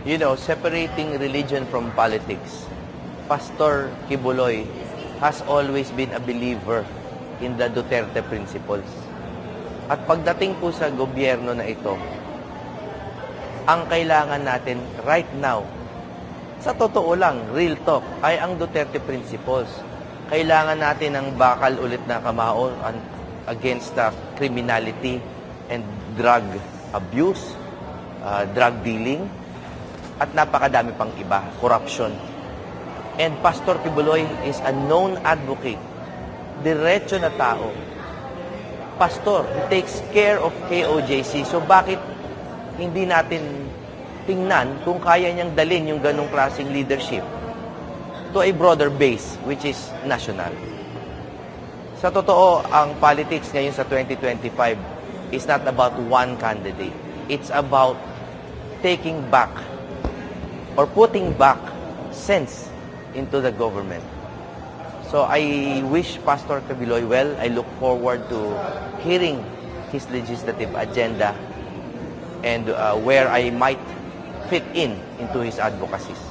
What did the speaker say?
Separating religion from politics, Pastor Kibuloy has always been a believer in the Duterte principles. At pagdating po sa gobyerno na ito, ang kailangan natin right now, sa totoo lang, real talk, ay ang Duterte principles. Kailangan natin ng bakal ulit na kamao against criminality and drug abuse, drug dealing, at napakadami pang iba, corruption. And Pastor Kibuloy is a known advocate, diretso na tao. Pastor, he takes care of KOJC. So bakit hindi natin tingnan kung kaya niyang dalhin yung ganong klaseng leadership to a broader base, which is national? Sa totoo, ang politics ngayon sa 2025 is not about one candidate. It's about taking back or putting back sense into the government. So I wish Pastor Kibuloy well. I look forward to hearing his legislative agenda and where I might fit into his advocacies.